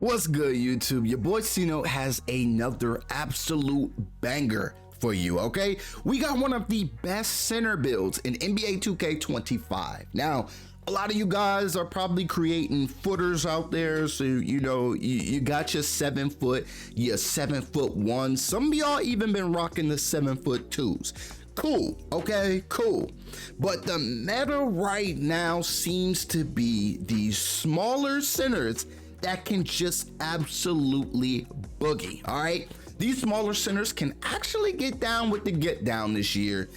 What's good, YouTube? Your boy Cino has another absolute banger for you, okay? We got one of the best center builds in NBA 2K25. Now, a lot of you guys are probably creating footers out there, so you got your 7 foot, your 7'1". Some of y'all even been rocking the 7'2". Cool, okay, cool. But the meta right now seems to be these smaller centers that can just absolutely boogie, all right? These smaller centers can actually get down with the get down this year.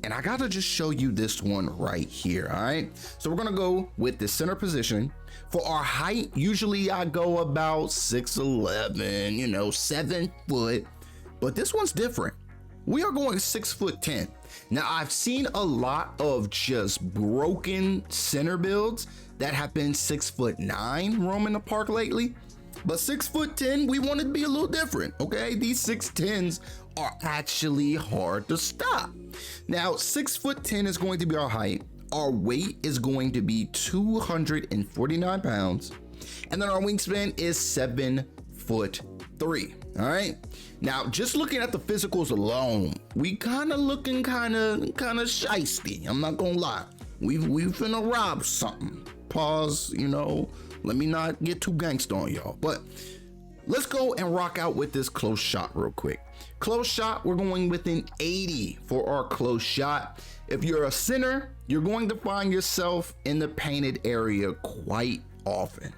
And I gotta just show you this one right here, all right? So we're gonna go with the center position. For our height, usually I go about 6'11", 7 foot, but this one's different. We are going 6'10". Now I've seen a lot of just broken center builds that have been 6'9" roaming the park lately, but 6'10", we want it to be a little different, okay? These 6'10s are actually hard to stop. Now 6'10" is going to be our height. Our weight is going to be 249 pounds, and then our wingspan is 7'3". All right. Now, just looking at the physicals alone, we kind of looking kind of shiesty. I'm not gonna lie. We finna rob something. Pause. Let me not get too gangsta on y'all. But let's go and rock out with this close shot real quick. Close shot, we're going with an 80 for our close shot. If you're a center, you're going to find yourself in the painted area quite often.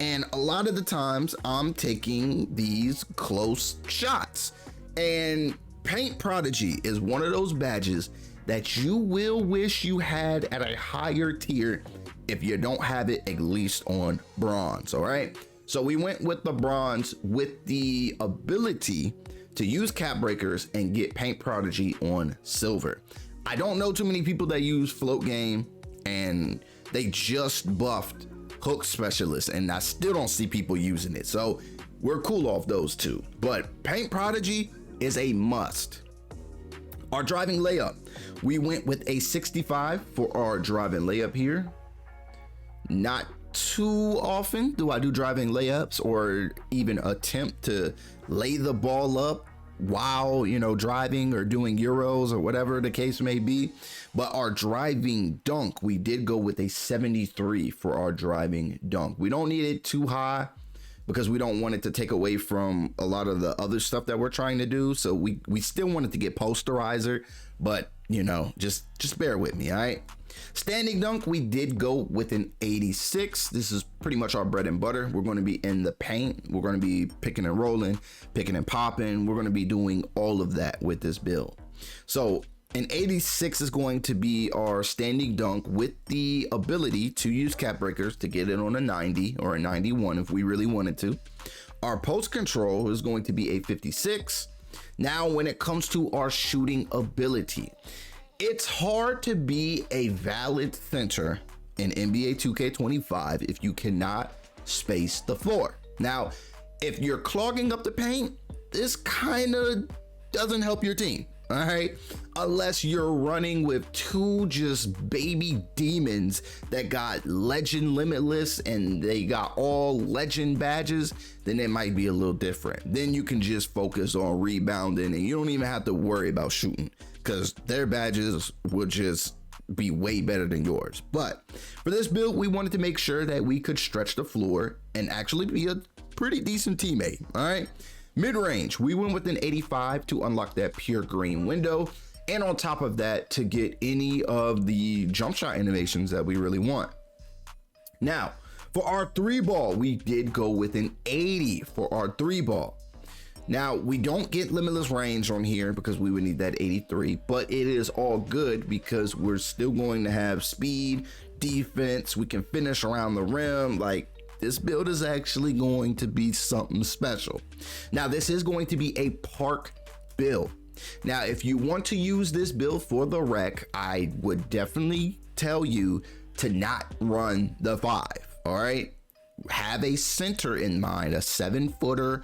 And a lot of the times I'm taking these close shots, and Paint Prodigy is one of those badges that you will wish you had at a higher tier if you don't have it at least on bronze. All right. So we went with the bronze with the ability to use cap breakers and get Paint Prodigy on silver. I don't know too many people that use float game, and they just buffed hook specialist, and I still don't see people using it. So we're cool off those two, but Paint Prodigy is a must. Our driving layup, we went with a 65 for our driving layup here. Not too often do I do driving layups or even attempt to lay the ball up while driving or doing euros or whatever the case may be. But our driving dunk, we did go with a 73 for our driving dunk. We don't need it too high because we don't want it to take away from a lot of the other stuff that we're trying to do. So we still wanted to get posterizer, but just bear with me. All right. Standing dunk, we did go with an 86. This is pretty much our bread and butter. We're going to be in the paint. We're going to be picking and rolling, picking and popping. We're going to be doing all of that with this build. So an 86 is going to be our standing dunk with the ability to use cap breakers to get it on a 90 or a 91 if we really wanted to. Our post control is going to be a 56. Now, when it comes to our shooting ability, it's hard to be a valid center in NBA 2K25 if you cannot space the floor. Now, if you're clogging up the paint, this kind of doesn't help your team, all right? Unless you're running with two just baby demons that got Legend Limitless and they got all legend badges, then it might be a little different. Then you can just focus on rebounding and you don't even have to worry about shooting, because their badges will just be way better than yours. But for this build, we wanted to make sure that we could stretch the floor and actually be a pretty decent teammate, all right? Mid-range, we went with an 85 to unlock that pure green window, and on top of that, to get any of the jump shot animations that we really want. Now, for our 3-ball, we did go with an 80 for our 3-ball. Now, we don't get limitless range on here because we would need that 83, but it is all good because we're still going to have speed, defense, we can finish around the rim. Like, this build is actually going to be something special. Now, this is going to be a park build. Now, if you want to use this build for the rec, I would definitely tell you to not run the 5, all right? Have a center in mind, a 7-footer,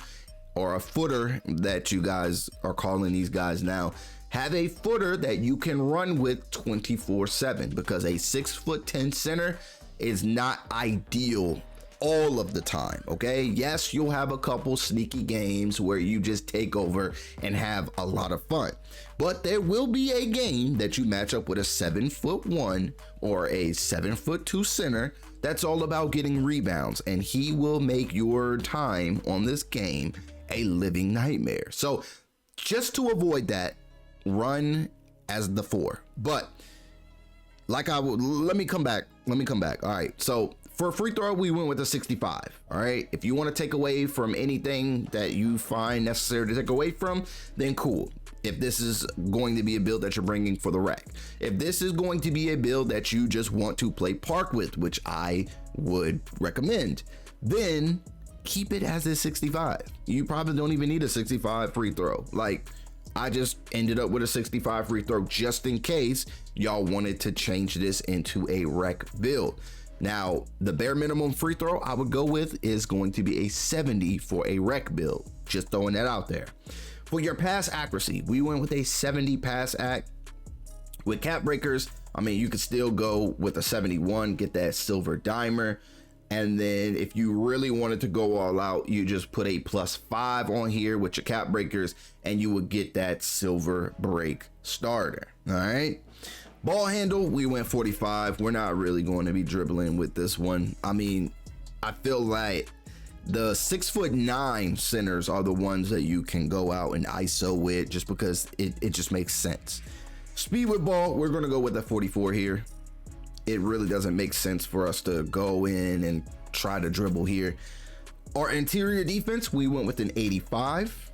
or a footer that you guys are calling these guys now. Have a footer that you can run with 24/7, because a 6'10" center is not ideal all of the time, okay? Yes, you'll have a couple sneaky games where you just take over and have a lot of fun, but there will be a game that you match up with a 7'1" or a 7'2" center that's all about getting rebounds, and he will make your time on this game a living nightmare. So just to avoid that, run as the 4. But like let me come back. All right, so for free throw, we went with a 65. All right, if you want to take away from anything that you find necessary to take away from, then cool. If this is going to be a build that you're bringing for the rec, if this is going to be a build that you just want to play park with, which I would recommend, then keep it as a 65. You probably don't even need a 65 free throw. Like, I just ended up with a 65 free throw just in case y'all wanted to change this into a rec build. Now, the bare minimum free throw I would go with is going to be a 70 for a rec build. Just throwing that out there. For your pass accuracy, we went with a 70 pass act. With cap breakers, I mean, you could still go with a 71, get that silver dimer. And then if you really wanted to go all out, you just put a +5 on here with your cap breakers and you would get that silver break starter. All right. Ball handle, we went 45. We're not really going to be dribbling with this one. I mean, I feel like the 6'9" centers are the ones that you can go out and ISO with just because it just makes sense. Speed with ball, we're going to go with a 44 here. It really doesn't make sense for us to go in and try to dribble here. Our interior defense, we went with an 85.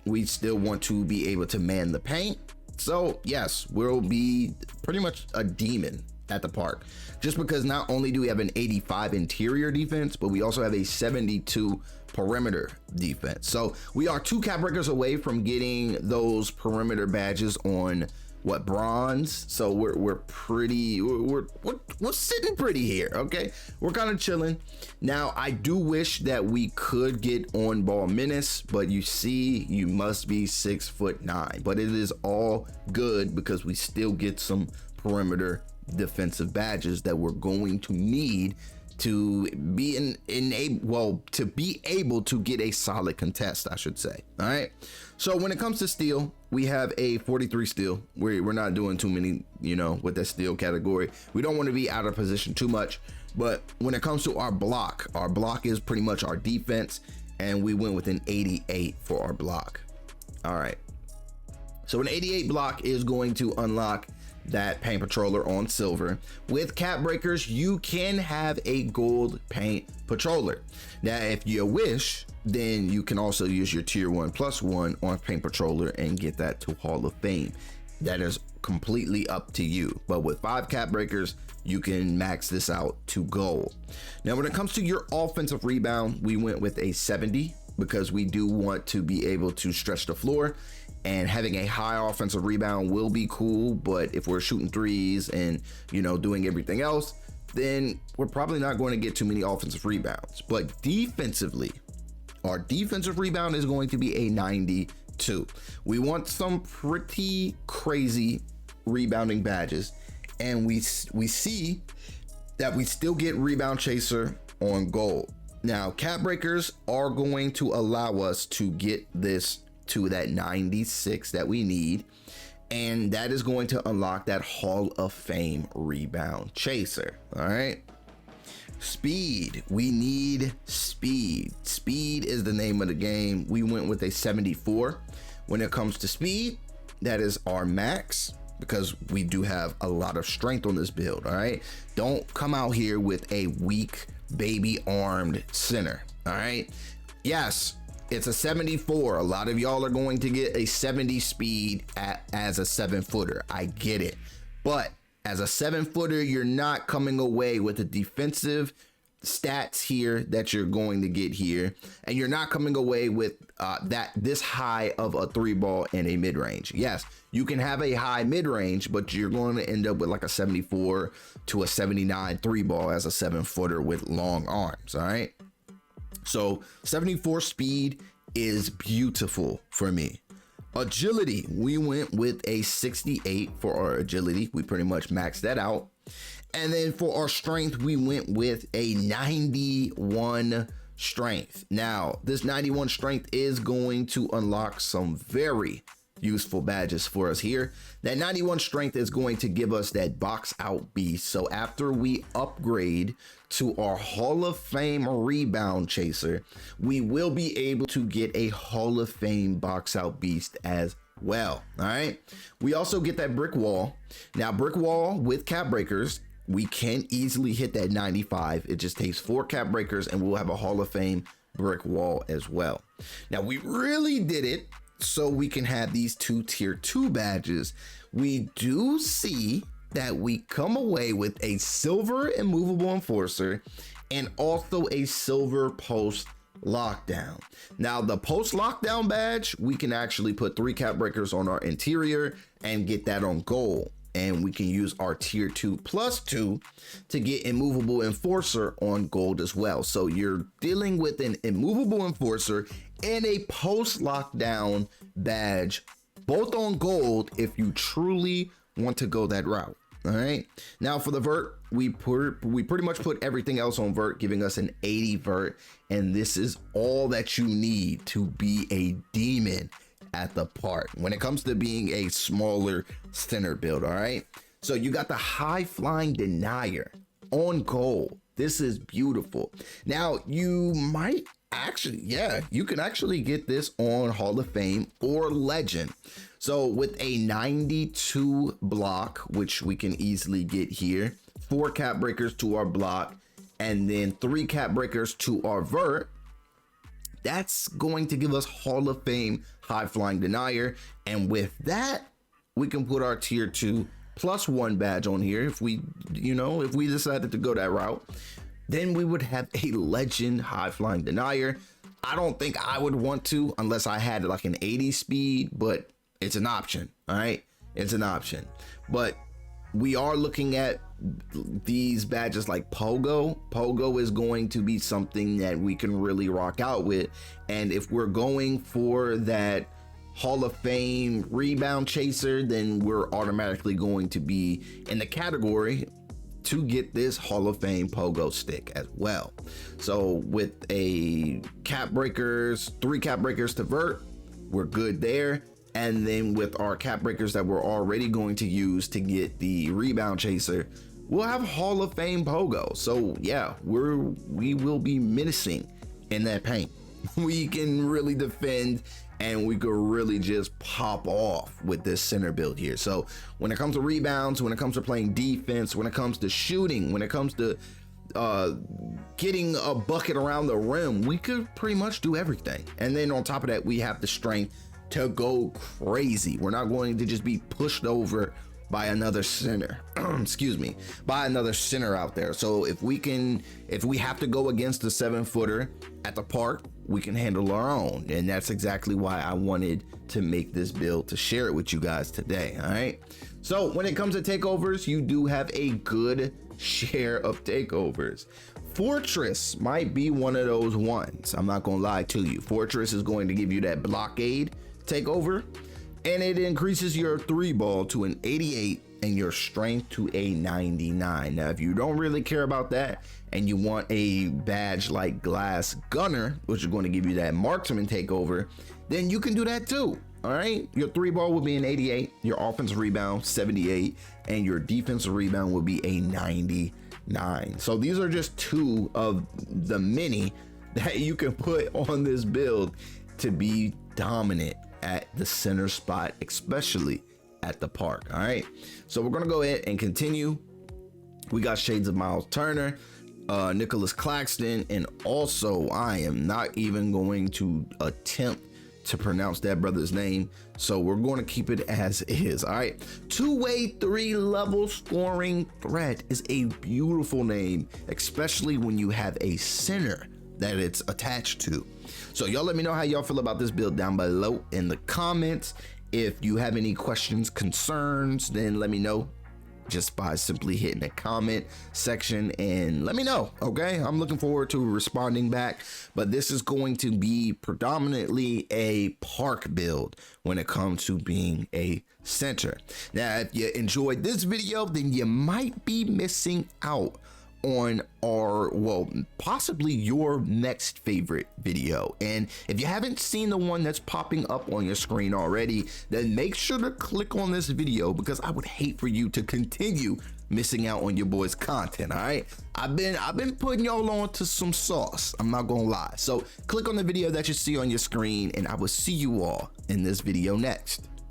We still want to be able to man the paint. So yes, we'll be pretty much a demon at the park, just because not only do we have an 85 interior defense, but we also have a 72 perimeter defense. So we are 2 cap breakers away from getting those perimeter badges on what, bronze. So we're sitting pretty here. Okay, we're kind of chilling. Now I do wish that we could get on ball menace, but you see, you must be 6'9", but it is all good because we still get some perimeter defensive badges that we're going to need to be to be able to get a solid contest, I should say. All right, so when it comes to steal, we have a 43 steal. We're not doing too many, with that steal category. We don't want to be out of position too much, but when it comes to our block is pretty much our defense, and we went with an 88 for our block. All right, so an 88 block is going to unlock that paint patroller on silver. With cap breakers, you can have a gold paint patroller. Now, if you wish, then you can also use your tier 1+1 on paint patroller and get that to Hall of Fame. That is completely up to you. But with 5 cap breakers, you can max this out to gold. Now, when it comes to your offensive rebound, we went with a 70 because we do want to be able to stretch the floor. And having a high offensive rebound will be cool, but if we're shooting threes and, doing everything else, then we're probably not going to get too many offensive rebounds. But defensively, our defensive rebound is going to be a 92. We want some pretty crazy rebounding badges, and we see that we still get rebound chaser on gold. Now, cap breakers are going to allow us to get this to that 96 that we need, and that is going to unlock that Hall of Fame rebound chaser. All right, speed, we need speed. Speed is the name of the game. We went with a 74. When it comes to speed, that is our max, because we do have a lot of strength on this build. All right, don't come out here with a weak baby armed center. All right, yes, it's a 74. A lot of y'all are going to get a 70 speed as a 7-footer. I get it. But as a 7-footer, you're not coming away with the defensive stats here that you're going to get here. And you're not coming away with this high of a 3-ball and a mid-range. Yes, you can have a high mid-range, but you're going to end up with like a 74 to a 79 3-ball as a 7-footer with long arms. All right. So 74 speed is beautiful for me. Agility, we went with a 68 for our agility. We pretty much maxed that out. And then for our strength, we went with a 91 strength. Now, this 91 strength is going to unlock some very useful badges for us here. That 91 strength is going to give us that box out beast. So after we upgrade to our Hall of Fame rebound chaser, we will be able to get a Hall of Fame box out beast as well. All right. We also get that brick wall. Now, brick wall with cap breakers, we can easily hit that 95. It just takes 4 cap breakers and we'll have a Hall of Fame brick wall as well. Now, we really did it so we can have these 2 tier 2 badges. We do see that we come away with a silver immovable enforcer and also a silver post lockdown. Now, the post lockdown badge, we can actually put 3 cap breakers on our interior and get that on gold. And we can use our tier 2 plus 2 to get immovable enforcer on gold as well. So you're dealing with an immovable enforcer and a post lockdown badge, both on gold if you truly want to go that route. All right. Now for the vert, we pretty much put everything else on vert, giving us an 80 vert. And this is all that you need to be a demon at the park when it comes to being a smaller center build. All right. So you got the high flying denier on gold. This is beautiful. Now you might actually, you can actually get this on Hall of Fame or Legend. So with a 92 block, which we can easily get here, 4 cap breakers to our block, and then 3 cap breakers to our vert, that's going to give us Hall of Fame high flying denier. And with that, we can put our tier 2 plus 1 badge on here. If we, if we decided to go that route, then we would have a legend high flying denier. I don't think I would want to unless I had like an 80 speed, but it's an option. All right. It's an option, but we are looking at these badges like Pogo. Pogo is going to be something that we can really rock out with. And if we're going for that Hall of Fame rebound chaser, then we're automatically going to be in the category to get this Hall of Fame Pogo stick as well. So with a cap breakers, 3 cap breakers to vert, we're good there. And then with our cap breakers that we're already going to use to get the rebound chaser, we'll have Hall of Fame Pogo. So yeah, we will be menacing in that paint. We can really defend and we could really just pop off with this center build here. So when it comes to rebounds, when it comes to playing defense, when it comes to shooting, when it comes to getting a bucket around the rim, we could pretty much do everything. And then on top of that, we have the strength to go crazy. We're not going to just be pushed over by another center, excuse me, by another center out there. So if we have to go against the 7-footer at the park, we can handle our own. And that's exactly why I wanted to make this build to share it with you guys today. All right. So when it comes to takeovers, you do have a good share of takeovers. Fortress might be one of those ones. I'm not gonna lie to you. Fortress is going to give you that blockade takeover, and it increases your 3 ball to an 88 and your strength to a 99. Now, if you don't really care about that and you want a badge like Glass Gunner, which is going to give you that marksman takeover, then you can do that too. All right, your 3 ball will be an 88, your offensive rebound 78, and your defensive rebound will be a 99. So these are just 2 of the many that you can put on this build to be dominant at the center spot, especially at the park. All right, so we're gonna go ahead and continue. We got shades of Miles Turner, Nicholas Claxton, and also I am not even going to attempt to pronounce that brother's name, so we're going to keep it as is. All right, 2-way 3-level scoring threat is a beautiful name, especially when you have a center that it's attached to. So y'all let me know how y'all feel about this build down below in the comments. If you have any questions, concerns, then let me know. just by simply hitting the comment section and let me know, okay? I'm looking forward to responding back, but this is going to be predominantly a park build when it comes to being a center. Now, if you enjoyed this video, then you might be missing out on our, well, possibly your next favorite video. And if you haven't seen the one that's popping up on your screen already, then make sure to click on this video, because I would hate for you to continue missing out on your boy's content. All right, I've been putting y'all on to some sauce, I'm not gonna lie. So click on the video that you see on your screen, and I will see you all in this video next.